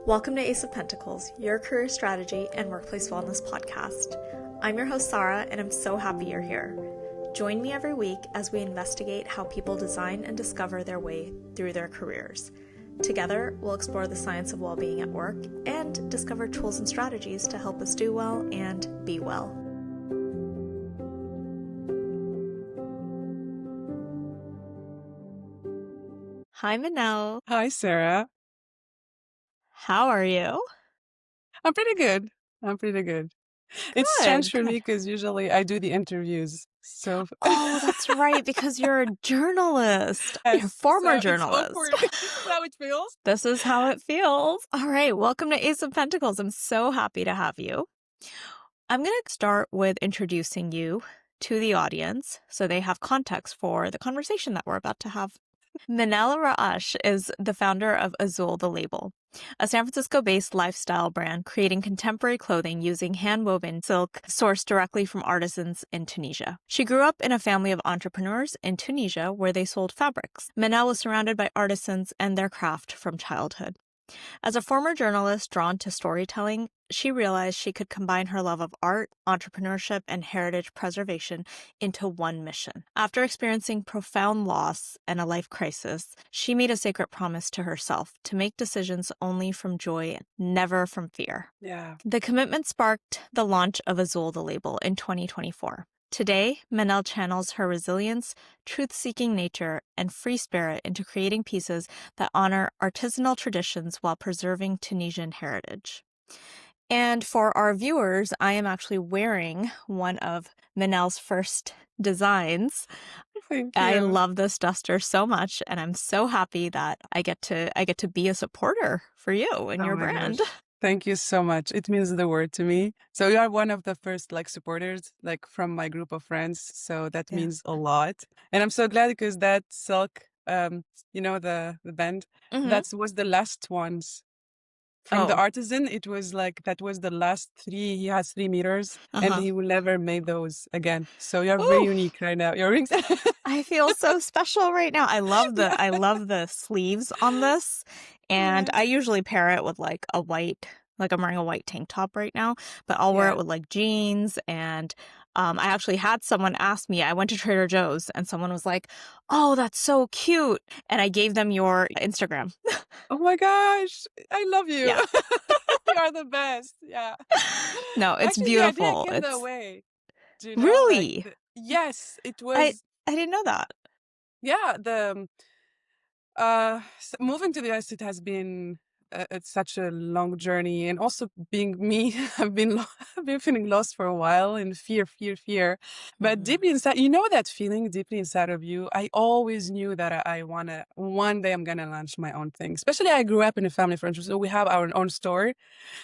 Welcome to Ace of Pentacles, your career strategy and workplace wellness podcast. I'm your host, Sarah, and I'm so happy you're here. Join me every week as we investigate how people design and discover their way through their careers. Together, we'll explore the science of well-being at work and discover tools and strategies to help us do well and be well. Hi, Menel. Hi, Sarah. How are you? I'm pretty good. It's strange for me Good. because usually I do the interviews. So Oh, that's right, because you're a journalist. You're a yes, former so it's journalist. awkward. This is how it feels. This is how it feels. All right, welcome to Ace of Pentacles. I'm so happy to have you. I'm going to start with introducing you to the audience so they have context for the conversation that we're about to have. Menel Raach is the founder of Azul The Label, a San Francisco-based lifestyle brand creating contemporary clothing using hand-woven silk sourced directly from artisans in Tunisia. She grew up in a family of entrepreneurs in Tunisia where they sold fabrics. Menel was surrounded by artisans and their craft from childhood. As a former journalist drawn to storytelling, she realized she could combine her love of art, entrepreneurship, and heritage preservation into one mission. After experiencing profound loss and a life crisis, she made a sacred promise to herself to make decisions only from joy, never from fear. Yeah. The commitment sparked the launch of Azul The Label in 2024. Today, Menel channels her resilience, truth-seeking nature, and free spirit into creating pieces that honor artisanal traditions while preserving Tunisian heritage. And for our viewers, I am actually wearing one of Menel's first designs. Thank I you. love this duster so much, and I'm so happy that I get to be a supporter for you and Oh your my brand. gosh. Thank you so much. It means the word to me. So you are one of the first supporters from my group of friends. So that Yeah. means a lot. And I'm so glad because that silk, the band, Mhm. that was the last ones. From the Oh, artisan, it was that was the last 3. He has 3 meters and uh-huh. he will never make those again. So you're very Ooh, unique right now. Your rings. I feel so special right now. I love Yeah. the sleeves on this, and Yeah. I usually pair it with like a white, like I'm wearing a white tank top right now, but I'll wear Yeah. it with like jeans. And I actually had someone ask me, I went to Trader Joe's and someone was like, "Oh, that's so cute." And I gave them your Instagram. Oh my gosh. I love you. Yeah. You are the best. Yeah. No, it's Actually, the idea beautiful. came that It's way. Do you know? really, Yes, it I was, I didn't know that. yeah, moving to the US, it has been it's such a long journey, and also being me, I've been feeling lost for a while in fear. But Mhm. deeply inside, that feeling deeply inside of you. I always knew that I wanna one day I'm gonna launch my own thing. Especially, I grew up in a family friend, so we have our own store.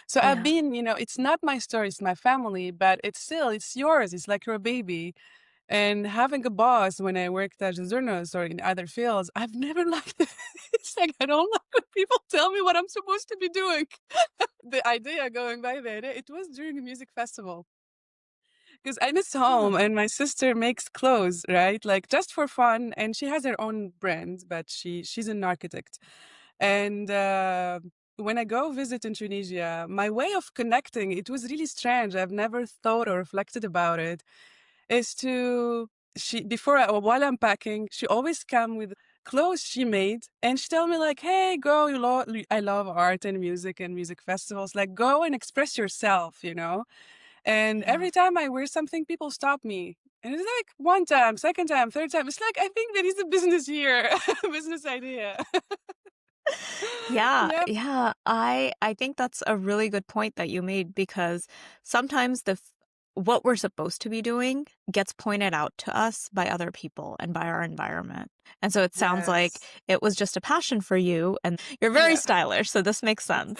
So I've Yeah. been, it's not my story, it's my family, but it's yours. It's like your baby. And having a boss when I worked as a journalist or in other fields, I've never liked it. It's like I don't like when people tell me what I'm supposed to be doing. The idea going by the idea, it was during a music festival. Because I miss home Oh. and my sister makes clothes, right? Like just for fun. And she has her own brand, but she's an architect. And when I go visit in Tunisia, my way of connecting, it was really strange. I've never thought or reflected about it is to she before while I'm packing, she always come with clothes she made, and she tell me like, "Hey, go! I love art and music festivals. Like, go and express yourself, you know." And Yeah. every time I wear something, people stop me. And it's like one time, second time, third time. It's like I think there is a business here, business idea. Yeah, Yep. yeah. I think that's a really good point that you made because sometimes what we're supposed to be doing gets pointed out to us by other people and by our environment. And so it sounds like Yes. it was just a passion for you and you're very Yeah. stylish, so this makes sense.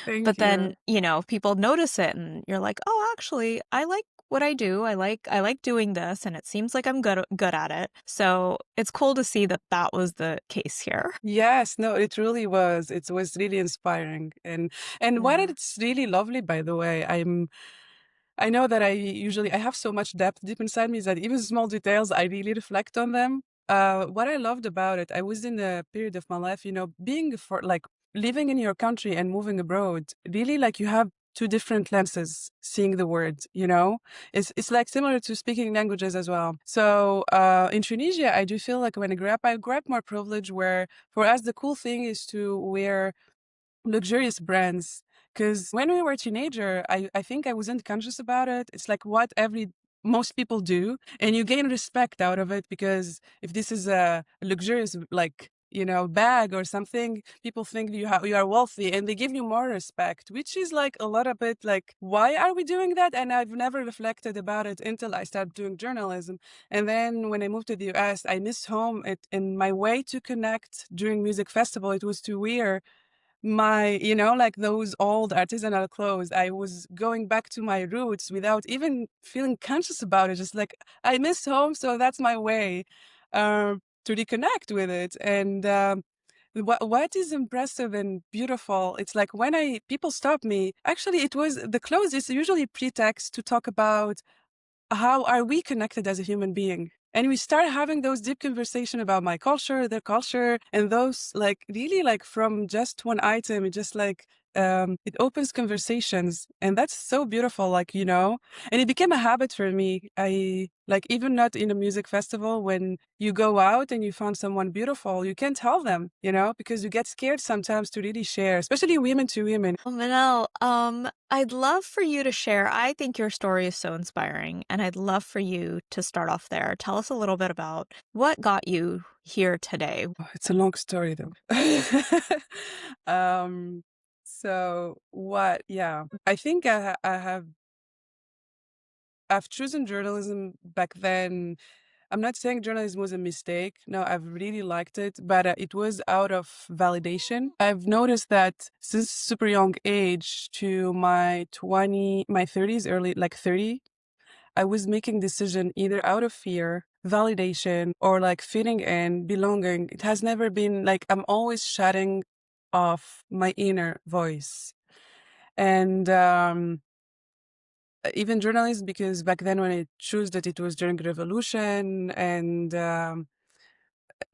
Thank But then, you. people notice it and you're like, "Oh, actually, I like what I do. I like doing this and it seems like I'm good at it." So, it's cool to see that that was the case here. Yes, no, it really was. It was really inspiring. And what Yeah. it's really lovely, by the way, I know that I have so much depth deep inside me that even small details, I really reflect on them. What I loved about it, I was in a period of my life, being for like living in your country and moving abroad, really like you have two different lenses seeing the world, you know? It's like similar to speaking languages as well. So in Tunisia, I do feel like when I grew up more privileged where for us the cool thing is to wear luxurious brands. Because when we were teenager, I think I wasn't conscious about it. It's like what most people do, and you gain respect out of it because if this is a luxurious like bag or something, people think you are wealthy and they give you more respect, which is like a lot of it like why are we doing that? And I've never reflected about it until I started doing journalism. And then when I moved to the US, I missed home. And my way to connect during music festival, it was to wear my like those old artisanal clothes. I was going back to my roots without even feeling conscious about it, just like I miss home, so that's my way to reconnect with it. And what is impressive and beautiful, it's like when I people stop me, actually it was the clothes is usually pretext to talk about how are we connected as a human being. And we start having those deep conversation about my culture, their culture, and those like really like from just one item, it just like it opens conversations. And that's so beautiful, like, and it became a habit for me. I like even not in a music festival, when you go out and you find someone beautiful, you can't tell them, because you get scared sometimes to really share, especially women to women. Well, Manel, I'd love for you to share. I think your story is so inspiring, and I'd love for you to start off there. Tell us a little bit about what got you here today. Oh, it's a long story though. um, so what? Yeah, I think I've chosen journalism back then. I'm not saying journalism was a mistake. No, I've really liked it, but it was out of validation. I've noticed that since super young age to my 30s, early like 30, I was making decision either out of fear, validation, or like fitting in, belonging. It has never been like I'm always shutting off my inner voice. And even journalism, because back then when I chose that it was during revolution, and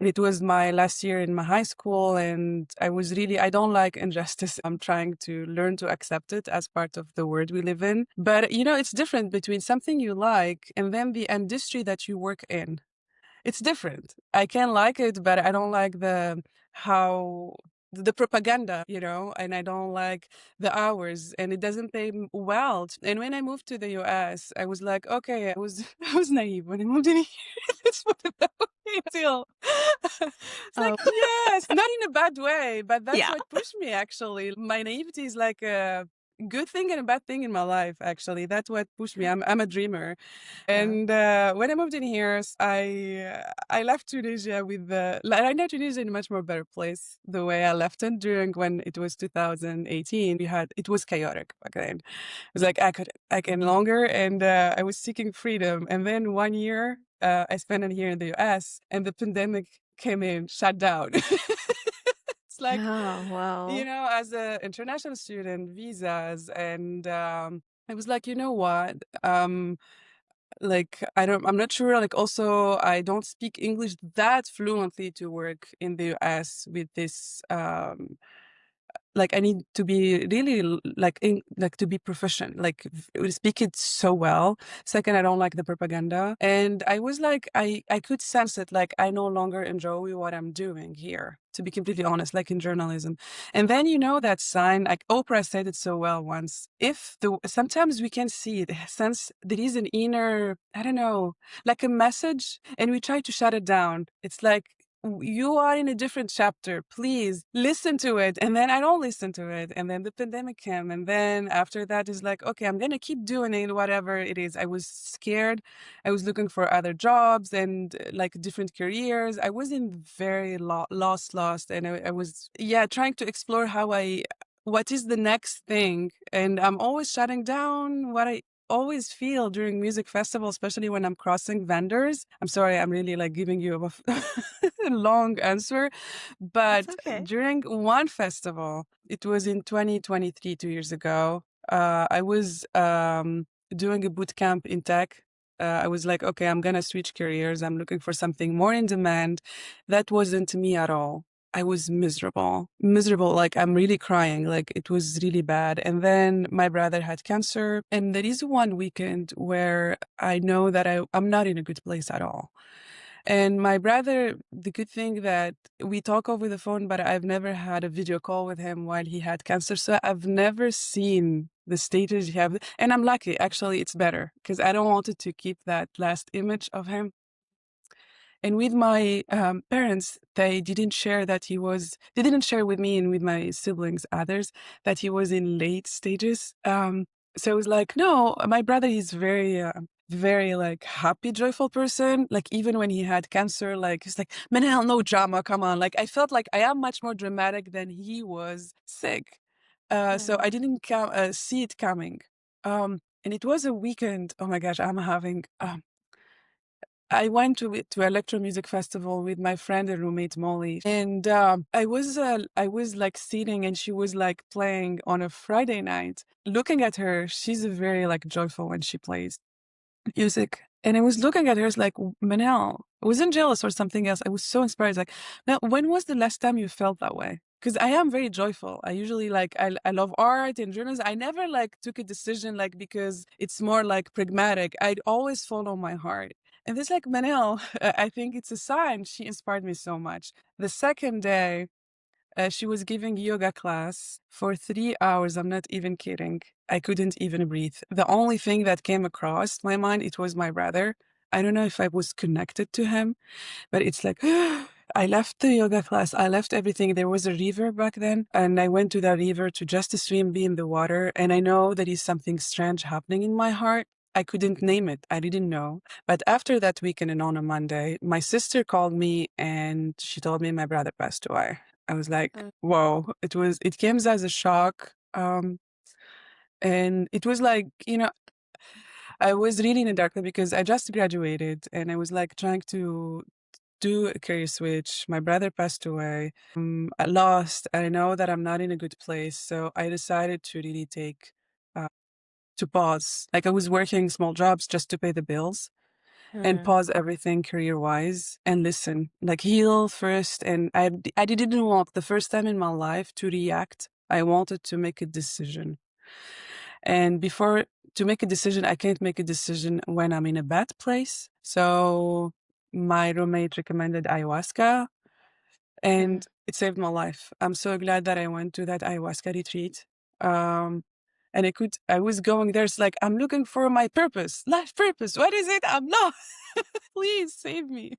it was my last year in my high school, and I don't like injustice. I'm trying to learn to accept it as part of the world we live in. But it's different between something you like and then the industry that you work in. It's different. I can like it, but I don't like how the propaganda, and I don't like the hours, and it doesn't pay well. And when I moved to the US, I was like, okay, I was I was naive when I moved in here. Let's put it that way still. It's like, Oh, yes, not in a bad way, but that's yeah. what pushed me actually. My naivety is like a good thing and a bad thing in my life, actually. That's what pushed me. I'm a dreamer. Yeah. And when I moved in here, I left Tunisia with like, I know Tunisia in a much more better place the way I left it during when it was 2018. It was chaotic back then. It was like I can longer, and I was seeking freedom. And then 1 year I spent it here in the US, and the pandemic came in, shut down. It's like, Yeah, well, as an international student, visas, and I was like, you know what? Like I'm not sure, like also I don't speak English that fluently to work in the US with this like I need to be really like to be proficient, like speak it so well. Second, I don't like the propaganda, and I was like, I could sense it, like I no longer enjoy what I'm doing here, to be completely honest, like in journalism. And then that sign, like Oprah said it so well once, if the sometimes we can see it, sense there is an inner, I don't know, like a message, and we try to shut it down. It's like, you are in a different chapter, please listen to it. And then I don't listen to it, and then the pandemic came, and then after that is like, okay, I'm gonna keep doing it, whatever it is. I was scared. I was looking for other jobs and like different careers. I was in very lost, and I was, yeah, trying to explore what is the next thing. And I'm always shutting down what I always feel during music festivals, especially when I'm crossing vendors. I'm sorry, I'm really like giving you a long answer, that's but okay. during one festival, it was in 2023, 2 years ago. I was doing a boot camp in tech. I was like, okay, I'm gonna switch careers. I'm looking for something more in demand. That wasn't me at all. I was miserable, miserable. Like I'm really crying. Like it was really bad. And then my brother had cancer. And there is one weekend where I know that I'm not in a good place at all. And my brother, the good thing that we talk over the phone, but I've never had a video call with him while he had cancer. So I've never seen the stages he have. And I'm lucky, actually, it's better because I don't wanted to keep that last image of him. And with my parents, they didn't share with me and with my siblings, others, that he was in late stages. So it was like, no, my brother is very like happy, joyful person. Like even when he had cancer, like he's like, Menel, no drama, come on. Like I felt like I am much more dramatic than he was sick. So I Mm. didn't see it coming. And it was a weekend. Oh my gosh, I went to electro music festival with my friend and roommate Molly, and I was like sitting, and she was like playing on a Friday night. Looking at her, she's very like joyful when she plays music. And I was looking at her, it's like, Manel, I wasn't jealous or something else. I was so inspired. Like, now, when was the last time you felt that way? Because I am very joyful. I usually like, I love art and journalism. I never like took a decision like because it's more like pragmatic. I'd always follow my heart. And this like Manel, I think it's a sign. She inspired me so much. The second day, she was giving yoga class for 3 hours. I'm not even kidding. I couldn't even breathe. The only thing that came across my mind, it was my brother. I don't know if I was connected to him, but it's like, I left the yoga class. I left everything. There was a river back then, and I went to the river to just to swim, be in the water. And I know there is something strange happening in my heart. I couldn't name it. I didn't know. But after that weekend and on a Monday, my sister called me and she told me my brother passed away. I was like, Mm. whoa, it came as a shock. And it was like, I was really in the dark because I just graduated and I was like trying to do a career switch. My brother passed away. I lost. I know that I'm not in a good place. So I decided to really uh, to pause. Like I was working small jobs just to pay the bills and Mm. pause everything career wise and listen, like heal first. And I didn't want the first time in my life to react. I wanted to make a decision. And before to make a decision, I can't make a decision when I'm in a bad place. So my roommate recommended ayahuasca Mm. and it saved my life. I'm so glad that I went to that ayahuasca retreat. Um, and I was going there. It's like, I'm looking for my purpose, life purpose. What is it? I'm lost. Please save me.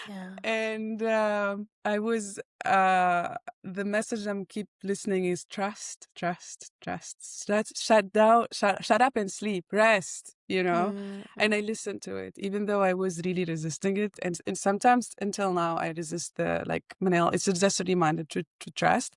Yeah. And I was the message I'm keep listening is trust, trust, trust. Shut up and sleep, rest, Mm-hmm. And I listened to it, even though I was really resisting it. And sometimes until now I resist the like Manel, it's just a reminder to trust.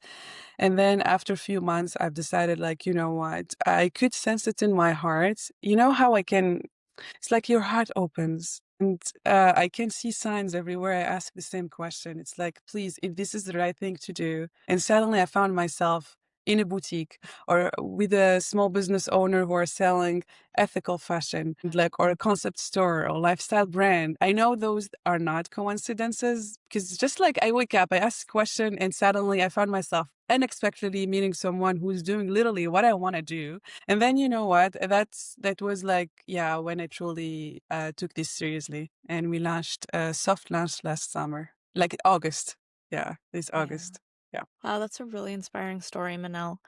And then after a few months, I've decided, like, you know what? I could sense it in my heart. You know how it's like your heart opens. And I can see signs everywhere. I ask the same question. It's like, please, if this is the right thing to do. And suddenly I found myself in a boutique or with a small business owner who are selling ethical fashion, like, or a concept store or lifestyle brand. I know those are not coincidences because just like I wake up, I ask a question, and suddenly I found myself unexpectedly meeting someone who's doing literally what I want to do. And then you know what? That was like, yeah, when I truly took this seriously, and we launched a soft launch last summer, like August. Yeah, this Yeah. August. Yeah, Wow, that's a really inspiring story, Manel.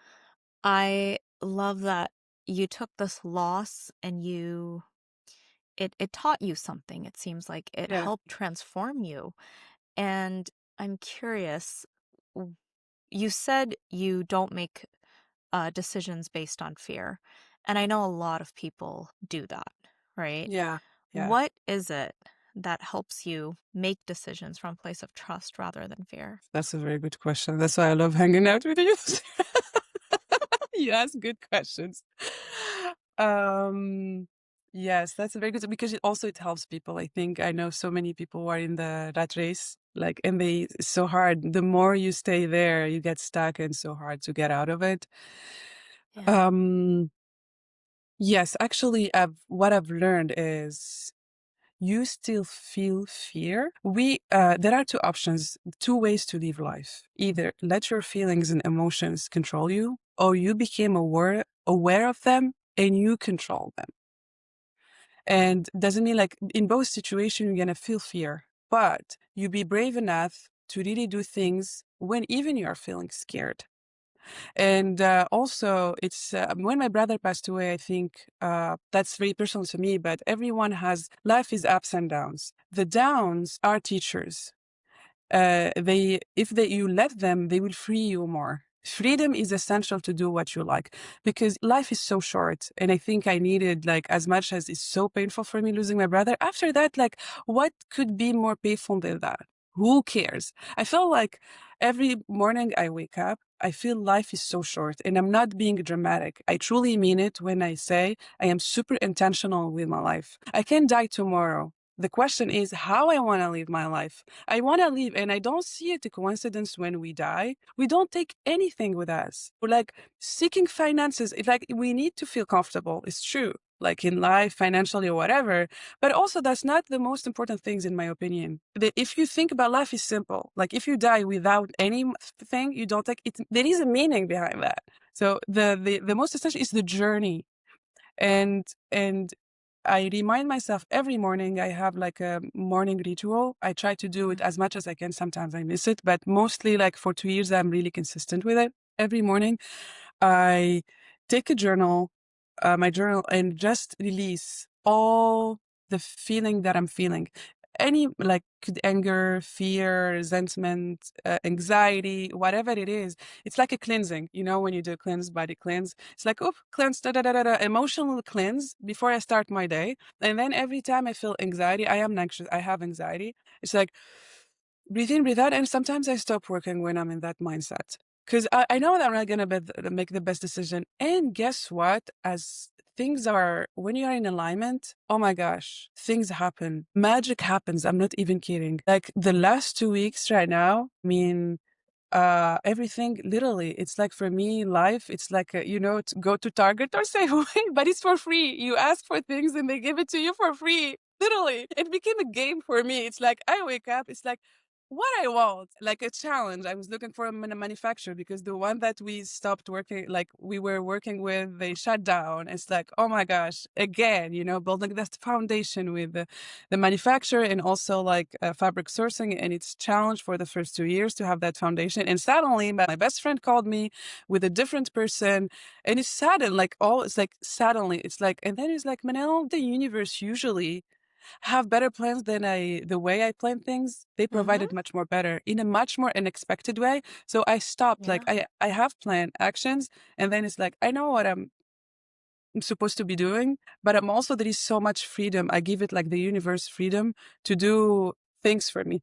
I love that you took this loss and it taught you something. It seems like it yeah, helped transform you. And I'm curious, w- you said you don't make decisions based on fear. And I know a lot of people do that, right? yeah, yeah. What is it that helps you make decisions from a place of trust rather than fear? That's a very good question. That's why I love hanging out with you. You ask good questions. Um, yes, that's a very good because it helps people. I think I know so many people who are in the rat race, like, and it's so hard. The more you stay there, you get stuck, and so hard to get out of it. Yeah. Um, yes, actually, what I've learned is you still feel fear, there are two options, two ways to live life. Either let your feelings and emotions control you, or you became aware of them and you control them. And doesn't mean like in both situations you're gonna feel fear, but you be brave enough to really do things when even you are feeling scared. And also, it's when my brother passed away, I think that's very personal to me, but everyone has life is ups and downs. The downs are teachers. If you let them, they will free you more. Freedom is essential to do what you like because life is so short. And I think I needed, like, as much as it's so painful for me losing my brother, after that, like, what could be more painful than that? Who cares? I feel like every morning I wake up, I feel life is so short and I'm not being dramatic. I truly mean it when I say I am super intentional with my life. I can die tomorrow. The question is how I want to live my life. I want to live, and I don't see it a coincidence when we die. We don't take anything with us. We're like seeking finances. It's like we need to feel comfortable. It's true, like in life, financially or whatever. But also, that's not the most important things, in my opinion. If you think about life, is simple. Like if you die without anything, you don't take it. There is a meaning behind that. So the most essential is the journey, and I remind myself every morning. I have like a morning ritual. I try to do it Mhm. as much as I can. Sometimes I miss it, but mostly like for 2 years, I'm really consistent with it. Every morning, I take a journal, my journal, and just release all the feeling that I'm feeling. Any like could anger, fear, resentment, anxiety, whatever it is, it's like a cleansing. You know, when you do cleanse, body cleanse, it's like, oh, cleanse, da da da da da, emotional cleanse before I start my day. And then every time I feel anxiety, I am anxious, I have anxiety. It's like, breathe in, breathe out, and sometimes I stop working when I'm in that mindset because I know that I'm not gonna make the best decision. And guess what? As things are, when you are in alignment, oh my gosh, things happen. Magic happens. I'm not even kidding. Like the last 2 weeks right now, I mean, everything literally, it's like for me life, it's like to go to Target or Safeway, but it's for free. You ask for things and they give it to you for free. Literally, it became a game for me. It's like I wake up, it's like what I want, like a challenge. I was looking for a manufacturer because the one that we stopped working, like we were working with, they shut down. It's like, oh my gosh, again, building that foundation with the manufacturer and also like fabric sourcing. And it's challenge for the first 2 years to have that foundation. And suddenly my best friend called me with a different person. And it's sudden, like it's like suddenly, it's like, and then it's like, Manel, the universe usually have better plans than the way I plan things. They Mhm. provided much more better in a much more unexpected way. So I stopped, like Yeah. I have planned actions, and then it's like I know what I'm supposed to be doing, but I'm also there is so much freedom. I give it like the universe freedom to do things for me.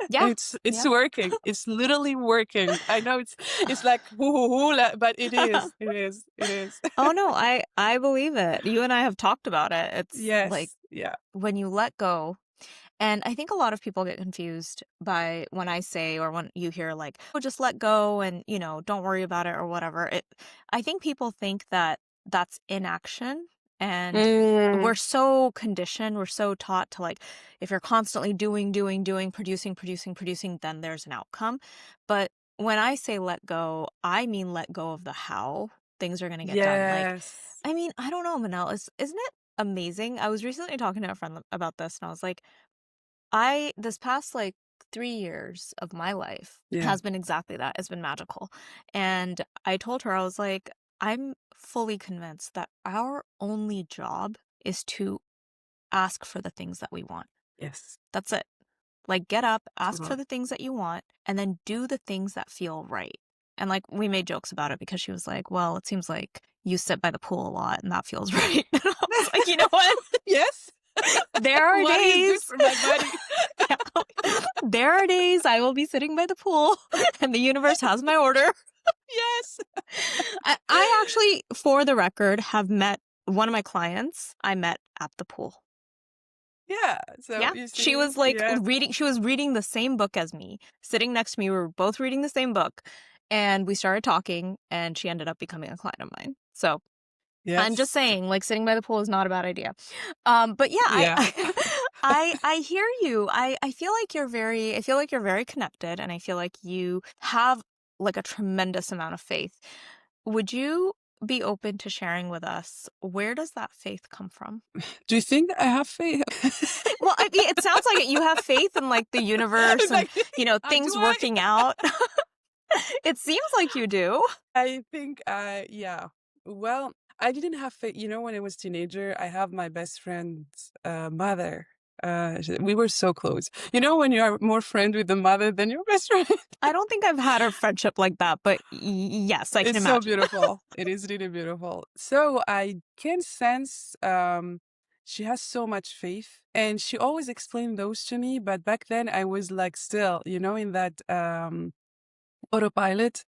Yeah. And it's Yeah. working. It's literally working. I know it's like hoo hoo hoo, but it is. It is. It is. Oh no, I believe it. You and I have talked about it. It's like Yes. Yeah. when you let go. And I think a lot of people get confused by when I say or when you hear like, "Oh, just let go and, don't worry about it or whatever." I think people think that that's inaction, and Mm, we're so conditioned, we're so taught to like if you're constantly doing, doing, doing, producing, producing, producing, then there's an outcome. But when I say let go, I mean let go of the how things are going to get done. Like, yes. I mean, I don't know, Manel, isn't it amazing? I was recently talking to a friend about this and I was like, this past like 3 years of my life Yeah. has been exactly that. It's been magical. And I told her, I was like, I'm fully convinced that our only job is to ask for the things that we want. Yes. That's it. Like, get up, ask for Totally. the things that you want, and then do the things that feel right. And like, we made jokes about it because she was like, well, it seems like you sit by the pool a lot and that feels right. And I was like, you know what? Yes. There are Water is good days. for my body. Yeah. There are days I will be sitting by the pool and the universe has my order. Yes. I actually, for the record, have met one of my clients I met at the pool. Yeah. So Yeah. you She see, was like yeah. she was reading the same book as me, sitting next to me. We were both reading the same book and we started talking and she ended up becoming a client of mine. So I'm just Yes. saying, like, sitting by the pool is not a bad idea. But yeah, I Yeah. I hear you. I feel like you're very connected, and I feel like you have, like, a tremendous amount of faith. Would you be open to sharing with us, where does that faith come from? Do you think that I have faith? Well, I mean, it sounds like you have faith in, like, the universe It's and, like, do things I? working out. It seems like you do. I think yeah. Well, I didn't have faith. You know, when I was teenager, I have my best friend's mother. We were so close. You know, when you are more friend with the mother than your best friend. I don't think I've had a friendship like that, but yes, I can It's so imagine. beautiful. It is really beautiful. So I can sense she has so much faith and she always explained those to me. But back then I was like still, you know, in that autopilot.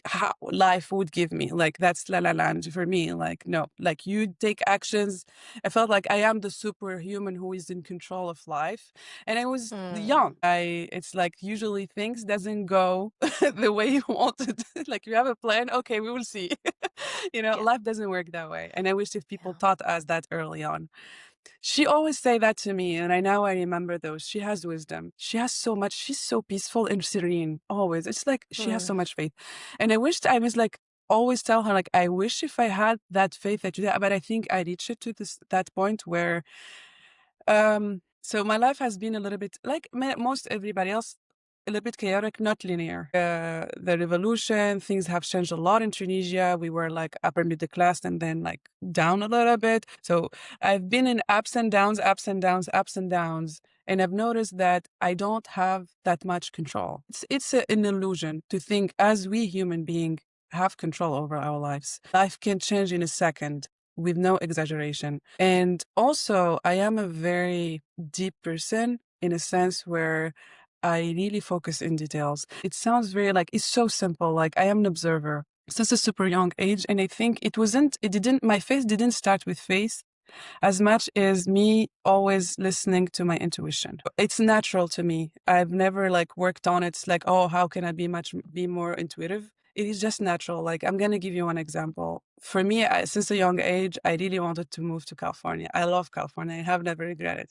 How life would give me like that's la la land for me. Like no, like you take actions. I felt like I am the superhuman who is in control of life, and I was Mm, young. It's like usually things doesn't go the way you wanted. Like you have a plan, okay, we will see. You know, yeah, life doesn't work that way, and I wish if people yeah. taught us that early on. She always say that to me, and I remember those. She has wisdom. She has so much. She's so peaceful and serene. Always, it's like she has so Mm, much faith, and I wished I was like always tell her like I wish if I had that faith that you did, but I think I reached it to that point where so my life has been a little bit like most everybody else, a little bit chaotic, not linear. The revolution, things have changed a lot in Tunisia. We were like upper middle class and then like down a little bit. So I've been in ups and downs, ups and downs, ups and downs. And I've noticed that I don't have that much control. An illusion to think as we human beings have control over our lives. Life can change in a second with no exaggeration. And also, I am a very deep person in a sense where I really focus in details. It sounds very like it's so simple. Like I am an observer since a super young age. And I think my face didn't start with face as much as me always listening to my intuition. It's natural to me. I've never like worked on it. It's like, oh, how can I be more intuitive? It is just natural. Like I'm gonna give you one example. For me, since a young age, I really wanted to move to California. I love California. I have never regretted.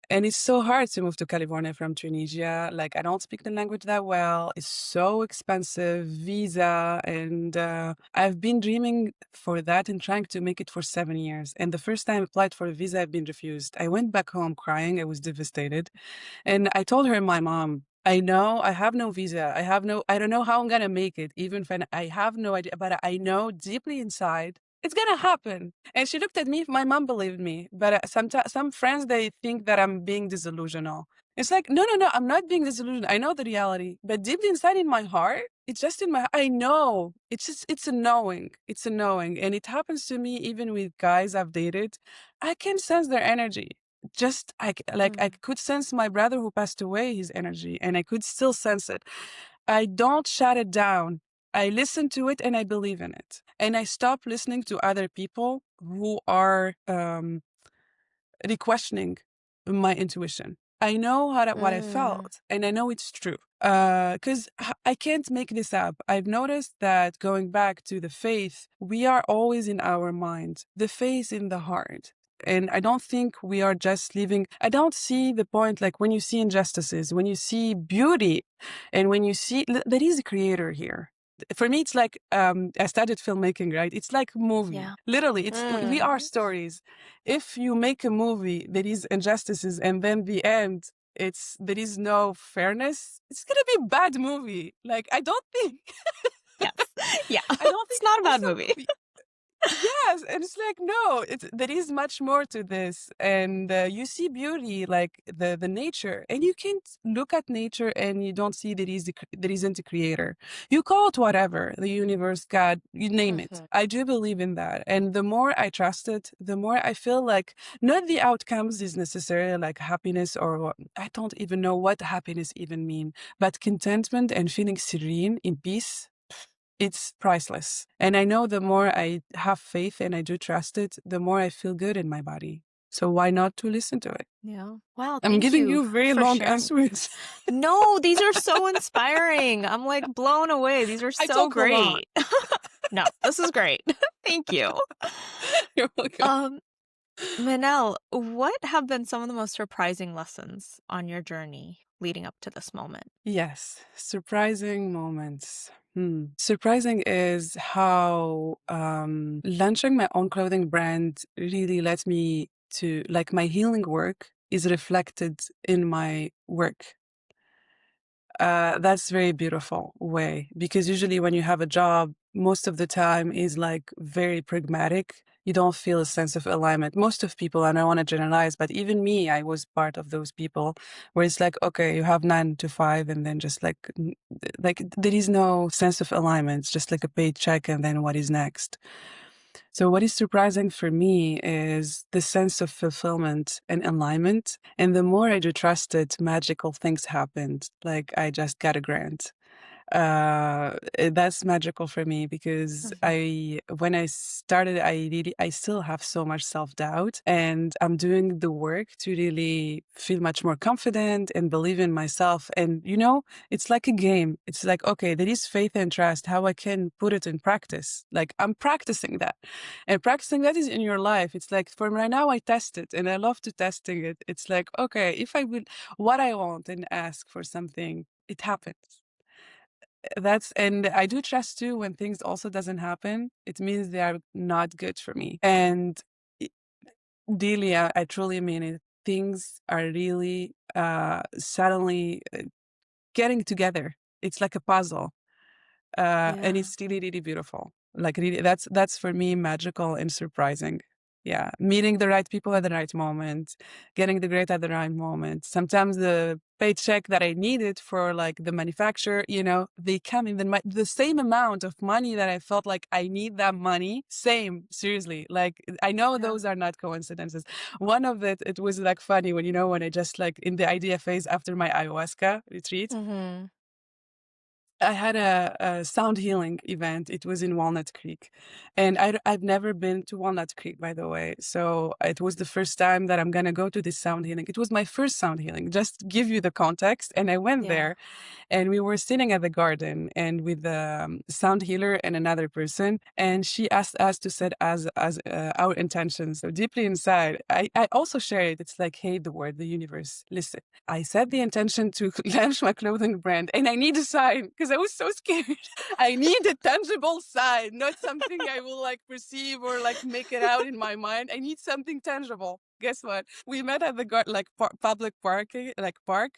And it's so hard to move to California from Tunisia. Like, I don't speak the language that well. It's so expensive, visa. And I've been dreaming for that and trying to make it for 7 years. And the first time I applied for a visa, I've been refused. I went back home crying. I was devastated. And I told her, my mom, I know I have no visa. I don't know how I'm going to make it, even if I have no idea, but I know deeply inside it's going to happen. And she looked at me. My mom believed me, but some friends they think that I'm being disillusional. It's like no, no, no. I'm not being disillusioned. I know the reality, but deeply inside in my heart, it's just in my. I know. It's a knowing. It's a knowing, and it happens to me even with guys I've dated. I can sense their energy. Just I mm, could sense my brother who passed away, his energy, and I could still sense it. I don't shut it down. I listen to it and I believe in it. And I stop listening to other people who are questioning my intuition. I know what I mm, felt, and I know it's true. Because I can't make this up. I've noticed that going back to the faith, we are always in our mind, the faith in the heart. And I don't think we are just living. I don't see the point, like when you see injustices, when you see beauty, and when you see there is a creator here. For me, it's like I studied filmmaking, right? It's like a movie. yeah. Literally, we Mm, are stories. If you make a movie that is injustices and then the end there is no fairness, it's gonna be a bad movie. Like I don't think yes. Yeah. I don't It's think not a bad also movie. yes, and it's like no, there is much more to this, and you see beauty like the nature, and you can't look at nature and you don't see there isn't a creator. You call it whatever, the universe, God, you name it. Mhm. I do believe in that, and the more I trust it, the more I feel like not the outcomes is necessarily like happiness I don't even know what happiness even mean, but contentment and feeling serene in peace it's priceless. And I know the more I have faith and I do trust it, the more I feel good in my body. So why not to listen to it? Yeah. Wow, I'm thank giving you you very for long sharing. answers. No, these are so inspiring. I'm like blown away. These are I so talk a lot. great. No, this is great. Thank you. You're welcome. Um, Manel, what have been some of the most surprising lessons on your journey leading up to this moment? Yes, surprising moments. Surprising is how launching my own clothing brand really led me to, like, my healing work is reflected in my work. That's very beautiful way because usually when you have a job, most of the time is like very pragmatic. You don't feel a sense of alignment. Most of people, and I don't want to generalize, but even me, I was part of those people where it's like, okay, you have 9 to 5, and then just like there is no sense of alignment. It's just like a paycheck, and then what is next? So, what is surprising for me is the sense of fulfillment and alignment. And the more I do trust it, magical things happened. Like I just got a grant. That's magical for me because Mhm. when I started, I still have so much self-doubt, and I'm doing the work to really feel much more confident and believe in myself. And it's like a game. It's like, okay, there is faith and trust, how I can put it in practice. Like I'm practicing that, and practicing that is in your life. It's like for right now I test it, and I love to testing it. It's like, okay, if I would what I want and ask for something, it happens. That's and I do trust too when things also doesn't happen, it means they are not good for me. And I really, I truly mean it. Things are really suddenly getting together. It's like a puzzle. And Yeah. it's really, really beautiful. Like really, that's for me magical and surprising. Yeah, meeting the right people at the right moment, getting the grade at the right moment. Sometimes the paycheck that I needed for like the manufacturer, they come in the same amount of money that I felt like I need that money. Same, seriously. Like I know Yeah. those are not coincidences. One of it was like funny when I just like in the idea phase after my ayahuasca retreat. Mhm. I had a sound healing event. It was in Walnut Creek, and I've never been to Walnut Creek, by the way. So it was the first time that I'm gonna go to this sound healing. It was my first sound healing. Just to give you the context, and I went Yeah. there, and we were sitting at the garden, and with the sound healer and another person, and she asked us to set as our intentions. So deeply inside, I also share it. It's like, hey, the word, the universe, listen. I set the intention to launch my clothing brand, and I need a sign because I was so scared. I need a tangible sign, not something I will like perceive or like make it out in my mind. I need something tangible. Guess what? We met at the public parking, like park,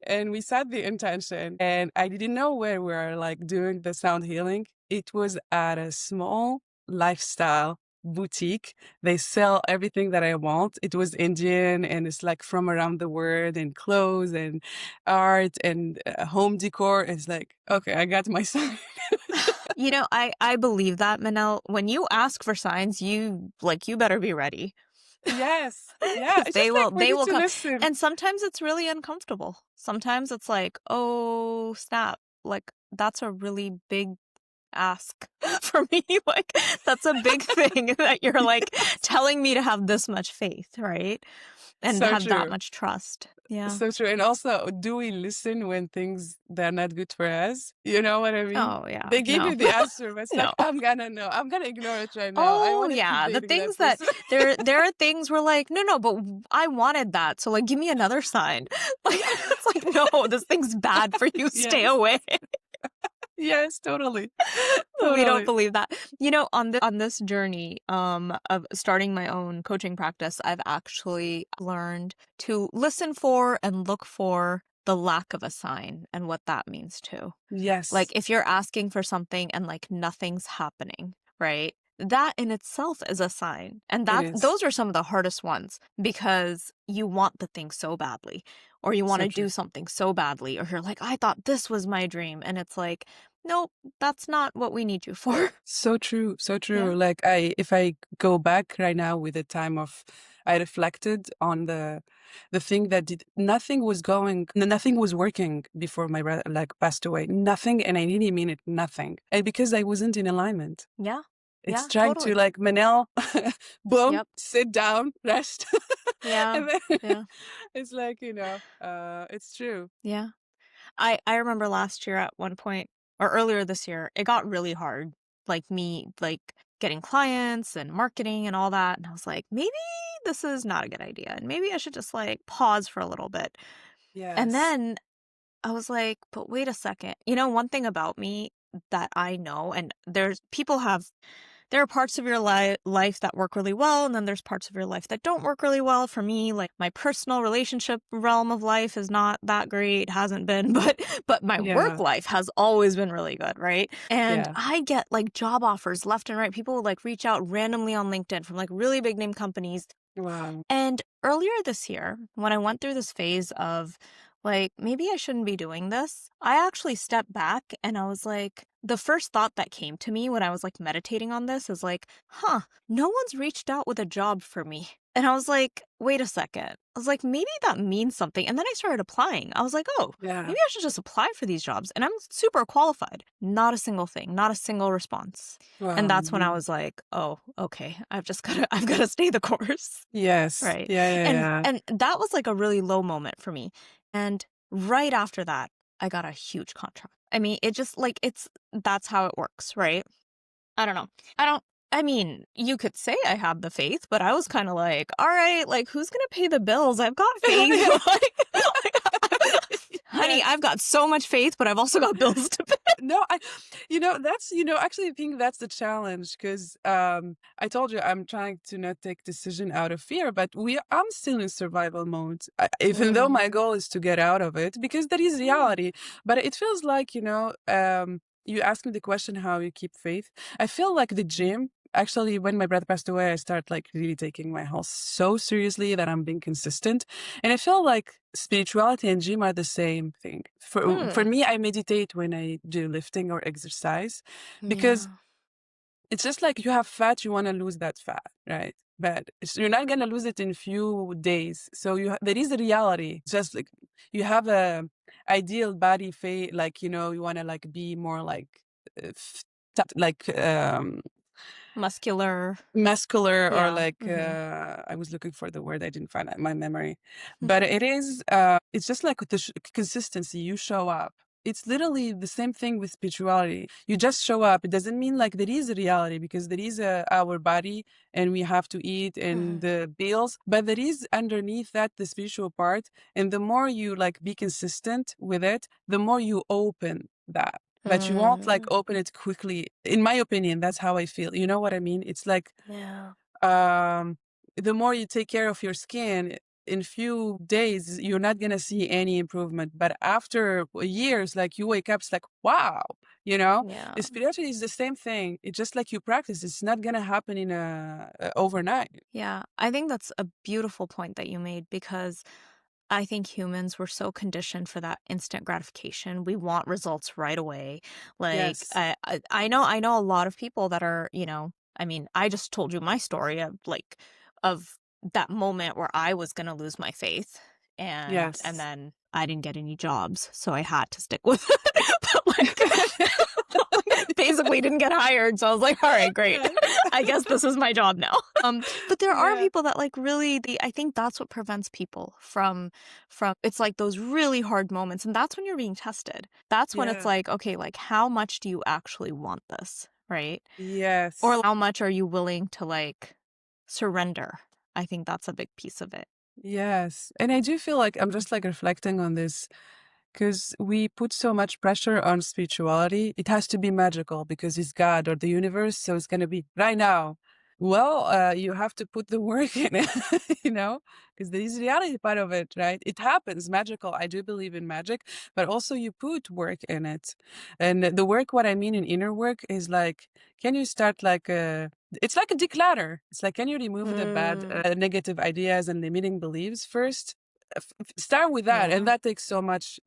and we set the intention. And I didn't know where we were like doing the sound healing. It was at a small lifestyle boutique. They sell everything that I want. It was Indian, and it's like from around the world, and clothes and art and home decor. It's like, okay, I got my sign. I believe that, Manel. When you ask for signs, you better be ready. Yes. Yeah. Because It's they just like will we they need will to come. listen. And sometimes it's really uncomfortable. Sometimes it's like, oh snap. Like that's a really big ask for me. Like that's a big thing that you're like telling me to have this much faith, right? And So have that true. much trust. Yeah. So true. And also, do we listen when things they're not good for us? You know what I mean? Oh yeah. They give No. you the answer, but it's No. like, I'm gonna know. I'm gonna ignore it right now. I Oh want to keep yeah, the dating that things that person. there are things where like, no, no, but I wanted that. So like give me another sign. Like it's like, no, this thing's bad for you. Stay Yes. away. Yes, totally. We don't Totally. believe that. On this journey of starting my own coaching practice, I've actually learned to listen for and look for the lack of a sign and what that means too. Like Yes, if you're asking for something and like nothing's happening, right? That in itself is a sign. And it that is. those are some of the hardest ones because you want the thing so badly or you want So to true. do something so badly or you're like I thought this was my dream and it's like nope, that's not what we need you for. So true. So Yeah. true. Like if I go back right now with the time of, I reflected on the thing that did nothing was working before my like passed away. Nothing, and I really mean it, nothing. And because I wasn't in alignment. Yeah. It's Yeah, trying to totally. like Manel, boom, Yep. sit down, rest. Yeah. And then Yeah. it's like, it's true. Yeah. I remember last year at one point or earlier this year, it got really hard. Like me, like getting clients and marketing and all that. And I was like, maybe this is not a good idea. And maybe I should just like pause for a little bit. And Yes. then I was like, but wait a second. One thing about me that I know, and there are parts of your life that work really well, and then there's parts of your life that don't work really well. For me, like my personal relationship realm of life is not that great, hasn't been, but my work Yeah. life has always been really good, right? And Yeah. I get like job offers left and right. People will like reach out randomly on LinkedIn from like really big name companies. Wow. And earlier this year, when I went through this phase of like, maybe I shouldn't be doing this, I actually stepped back and I was like, the first thought that came to me when I was like meditating on this is like, no one's reached out with a job for me. And I was like, wait a second. I was like, maybe that means something. And then I started applying. I was like, oh, Yeah. maybe I should just apply for these jobs. And I'm super qualified. Not a single thing, not a single response. And Wow. that's when I was like, oh, okay, I've got to stay the course. Yes. Right. Yeah, yeah, And yeah. and that was like a really low moment for me. And right after that, I got a huge contract. I mean, it just like that's how it works, right? I don't know. I don't I mean, you could say I have the faith, but I was kind of like, all right, like who's going to pay the bills? I've got faith. Honey, Yes. I've got so much faith, but I've also got bills to pay. No, that's, actually I think that's the challenge because I told you I'm trying to not take decision out of fear, but I'm still in survival mode, even though Mm, my goal is to get out of it because that is yeah. reality. But it feels like, you asked me the question how you keep faith. I feel like the gym. Actually, when my brother passed away, I started like really taking my health so seriously that I'm being consistent. And I feel like spirituality and gym are the same thing. For Mm, me, I meditate when I do lifting or exercise because yeah. it's just like you have fat, you want to lose that fat, right? But you're not gonna lose it in few days. So there is a reality. It's just like you have a ideal body fate, like you want to like be more like like Muscular. muscular or Yeah. like Mhm. I was looking for the word I didn't find it in my memory, but it's just like the consistency. You show up. It's literally the same thing with spirituality. You just show up. It doesn't mean like there is a reality because there is our body and we have to eat and Mhm. the bills, but there is underneath that the spiritual part. And the more you like be consistent with it, the more you open that. But you won't like Mm, open it quickly. In my opinion, that's how I feel. You know what I mean? It's like yeah. um the more you take care of your skin, in few days you're not gonna see any improvement. But after years, like you wake up, it's like, wow, you know? Yeah. Spirituality is the same thing. It's just like you practice. It's not gonna happen in overnight. Yeah. I think that's a beautiful point that you made because I think humans were so conditioned for that instant gratification. We want results right away. Like Yes. I know a lot of people that are, I mean, I just told you my story of that moment where I was going to lose my faith and Yes. then I didn't get any jobs, so I had to stick with it. But basically didn't get hired, so I was like, all right, great. Yes. I guess this is my job now. But there are Yeah. people that like really I think that's what prevents people from it's like those really hard moments, and that's when you're being tested. That's when it's Yeah. like, okay, like how much do you actually want this, right? Or Yes. how much are you willing to like surrender? I think that's a big piece of it. Yes. And I do feel like I'm just like reflecting on this because we put so much pressure on spirituality. It has to be magical because it's God or the universe. So it's going to be right now. Well, you have to put the work in it, because there is reality part of it, right? It happens magical. I do believe in magic, but also you put work in it. And the work, what I mean in inner work is like, can you start like it's like a declutter. It's like, can you remove the bad, Mm, negative ideas and limiting beliefs first? Start with that, and yeah. that takes so much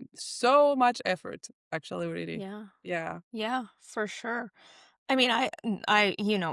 effort. Actually, really, Yeah. yeah, Yeah, for sure. I mean,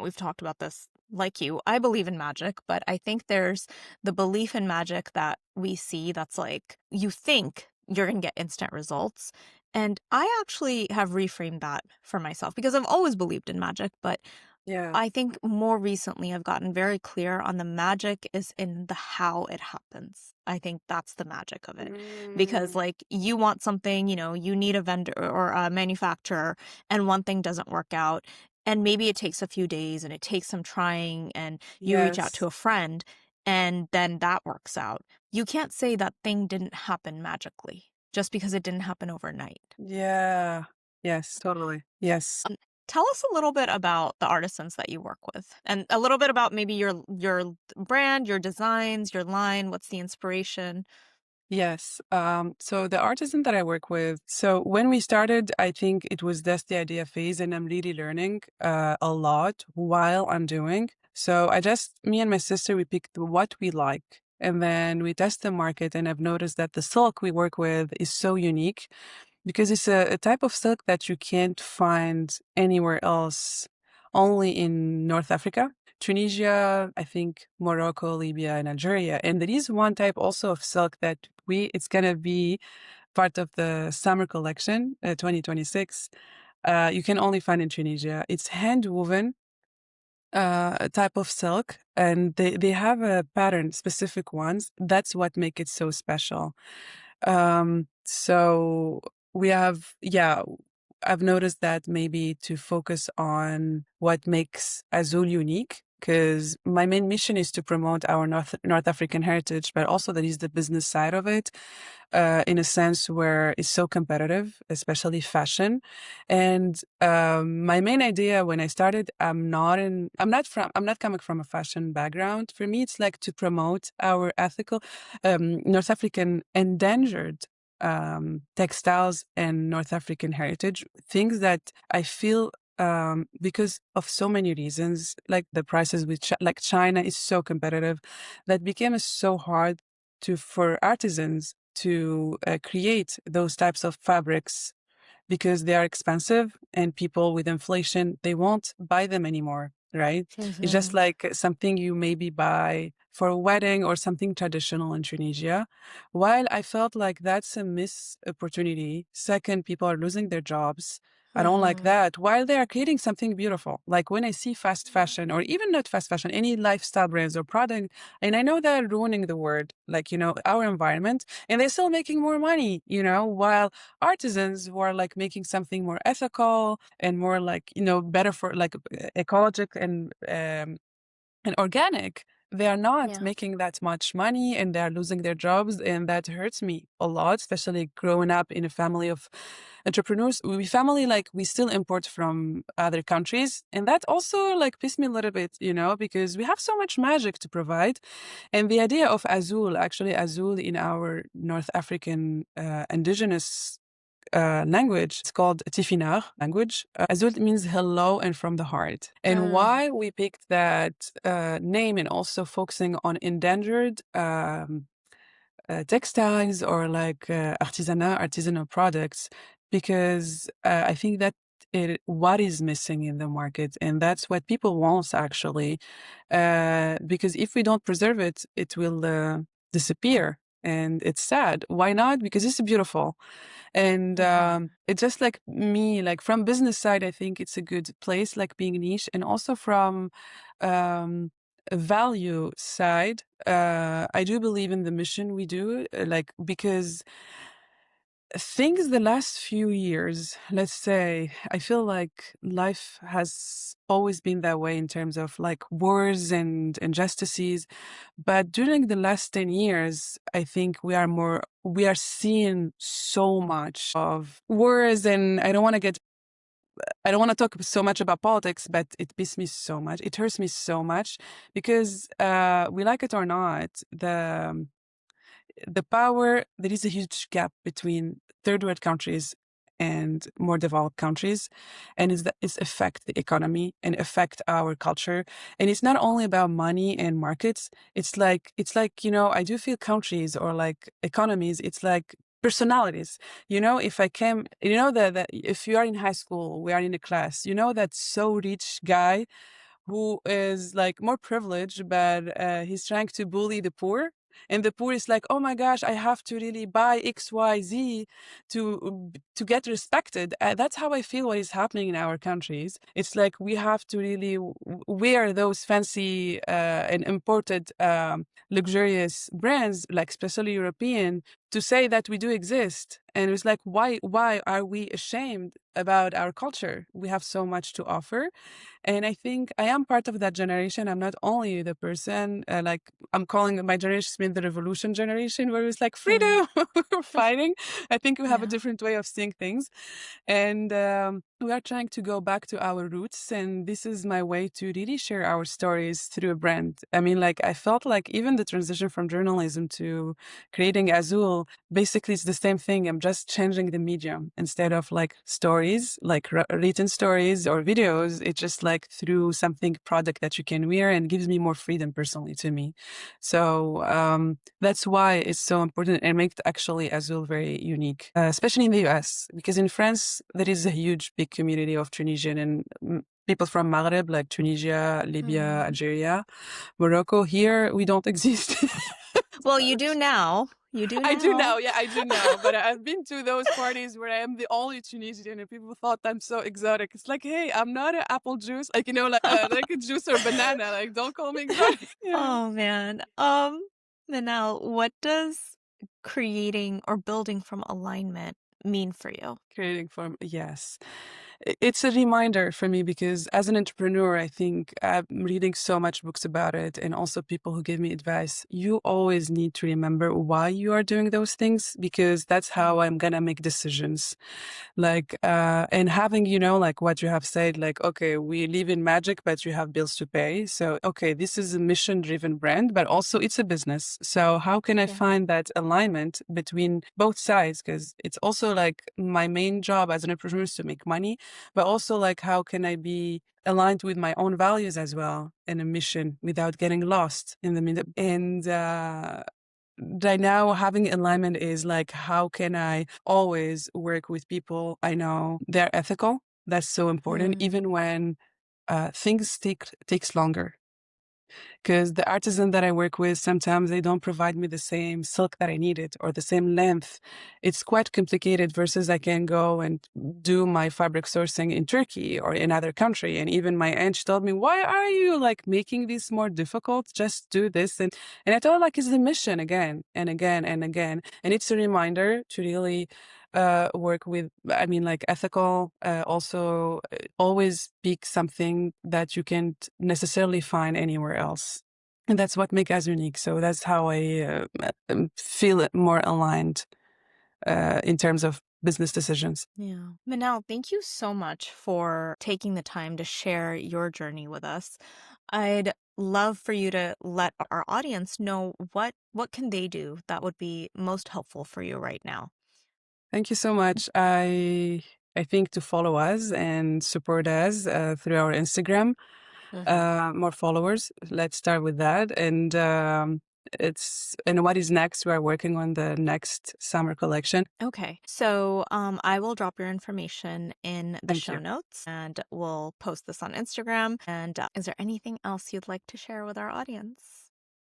we've talked about this like you. I believe in magic, but I think there's the belief in magic that we see that's like you think you're going to get instant results. And I actually have reframed that for myself because I've always believed in magic, but yeah. I think more recently I've gotten very clear on the magic is in the how it happens. I think that's the magic of it. Because Mm, like you want something, you need a vendor or a manufacturer and one thing doesn't work out. And maybe it takes a few days and it takes some trying and you reach out to Yes. a friend and then that works out. You can't say that thing didn't happen magically just because it didn't happen overnight. Yeah. Yes, totally. Yes. Um, Tell us a little bit about the artisans that you work with and a little bit about maybe your brand, your designs, your line, what's the inspiration? Yes. So the artisan that I work with, so when we started, I think it was just the idea phase, and I'm really learning a lot while I'm doing. So me and my sister, we picked what we like, and then we test the market. And I've noticed that the silk we work with is so unique because it's a type of silk that you can't find anywhere else, only in North Africa. Tunisia, I think Morocco, Libya, and Algeria. And there is one type also of silk that it's gonna be part of the summer collection, 2026. You can only find in Tunisia. It's hand woven, a type of silk, and they have a pattern, specific ones. That's what make it so special. So we have, yeah, I've noticed that maybe to focus on what makes Azul unique, because my main mission is to promote our North African heritage, but also that is the business side of it, in a sense where it's so competitive, especially fashion. And my main idea when I started, I'm not coming from a fashion background. For me, it's like to promote our ethical, North African endangered textiles and North African heritage, things that I feel because of so many reasons, like the prices with like China is so competitive, that became so hard for artisans to create those types of fabrics because they are expensive and people with inflation, they won't buy them anymore, right? It's just Mhm. like something you maybe buy for a wedding or something traditional in Tunisia. While I felt like that's a missed opportunity. Second, people are losing their jobs. I don't like Mhm. that. While they are creating something beautiful, like when I see fast fashion or even not fast fashion, any lifestyle brands or product, and I know they're ruining the world, like, our environment, and they're still making more money, while artisans who are like making something more ethical and more like, better for like ecologic and organic, they are not Yeah. making that much money and they're losing their jobs. And that hurts me a lot, especially growing up in a family of entrepreneurs. We still import from other countries. And that also like pissed me a little bit, because we have so much magic to provide. And the idea of Azul, actually Azul in our North African indigenous language. It's called Tifinagh language. Azul means hello and from the heart. And Mm. why we picked that name and also focusing on endangered textiles or like artisanal products, because I think that what is missing in the market, and that's what people want actually. Because if we don't preserve it, it will disappear, and it's sad. Why not? Because it's beautiful. And Mhm. it's just like me, like from business side, I think it's a good place, like being niche, and also from a value side, I do believe in the mission we do, like because things the last few years, let's say, I feel like life has always been that way in terms of like wars and injustices. But during the last 10 years, I think we are seeing so much of wars. And I don't want to talk so much about politics, but it pisses me so much. It hurts me so much because we like it or not, the power, there is a huge gap between third world countries and more developed countries, and it's affect the economy and affect our culture. And it's not only about money and markets. It's like I do feel countries or like economies, it's like personalities. If I came, that if you are in high school, we are in a class, that so rich guy who is like more privileged, but he's trying to bully the poor. And the poor is like, oh my gosh, I have to really buy X, Y, Z to get respected. That's how I feel what is happening in our countries. It's like we have to really wear those fancy and imported luxurious brands, like especially European, to say that we do exist. And it was like, why are we ashamed about our culture? We have so much to offer. And I think I am part of that generation. I'm not only the person, like I'm calling my generation been the revolution generation, where it's like Mm. freedom, we're fighting. I think we have a Yeah. different way of seeing things. And we are trying to go back to our roots. And this is my way to really share our stories through a brand. I mean, like, I felt like even the transition from journalism to creating Azul, basically it's the same thing. I'm just changing the medium. Instead of like stories, like written stories or videos, it's just like through something product that you can wear, and gives me more freedom personally to me. So that's why it's so important and makes actually Azul very unique, especially in the US, because in France, there is a huge, big community of Tunisian and people from Maghreb, like Tunisia, Libya, Mm. Algeria, Morocco. Here, we don't exist. Well, you do now. You do I do now. now. Yeah, I do now. But I've been to those parties where I am the only Tunisian and people thought I'm so exotic. It's like, hey, I'm not an apple juice. Like, like a juice or banana. Like, don't call me exotic. Yeah. Oh man. Manal, what does creating or building from alignment mean for you? Creating from, yes. It's a reminder for me because as an entrepreneur, I think I'm reading so much books about it, and also people who give me advice. You always need to remember why you are doing those things, because that's how I'm going to make decisions. Like, and having, like what you have said, like, okay, we live in magic, but you have bills to pay. So, okay, this is a mission driven brand, but also it's a business. So how can I Yeah. find that alignment between both sides? Because it's also like my main job as an entrepreneur is to make money, but also like, how can I be aligned with my own values as well and a mission without getting lost in the middle? And, right now having alignment is like, how can I always work with people I know they're ethical? That's so important, Mm. even when things takes longer, because the artisan that I work with, sometimes they don't provide me the same silk that I needed or the same length. It's quite complicated versus I can go and do my fabric sourcing in Turkey or in another country. And even my aunt, she told me, why are you like making this more difficult? Just do this. And I told her, like, it's the mission again and again and again. And it's a reminder to really work with, I mean, like ethical, also always pick something that you can't necessarily find anywhere else. And that's what makes us unique. So that's how I feel more aligned in terms of business decisions. Yeah. Manal, thank you so much for taking the time to share your journey with us. I'd love for you to let our audience know what can they do that would be most helpful for you right now. Thank you so much. I think to follow us and support us through our Instagram, Mhm. more followers. Let's start with that. And and what is next? We are working on the next summer collection. Okay. So I will drop your information in the Thank show you. notes and we'll post this on Instagram. And is there anything else you'd like to share with our audience?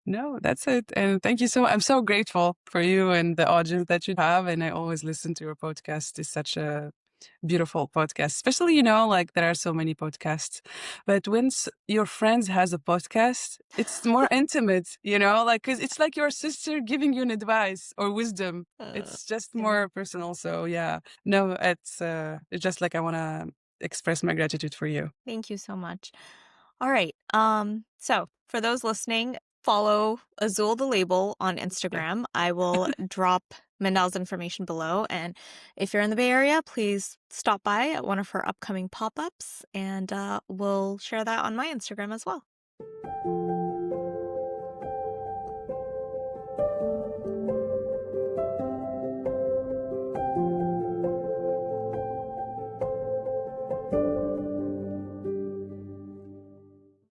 No, that's it. And thank you so much. I'm so grateful for you and the audience that you have. And I always listen to your podcast. It's such a beautiful podcast, especially, like there are so many podcasts, but when your friends has a podcast, it's more intimate, like, cause it's like your sister giving you an advice or wisdom. Uh, It's just yeah. more personal. So yeah, no, it's just like, I want to express my gratitude for you. Thank you so much. All right. So for those listening, follow Azul the Label on Yeah. Instagram. I will drop Mandel's information below. And if you're in the Bay Area, please stop by at one of her upcoming pop-ups and we'll share that on my Instagram as well.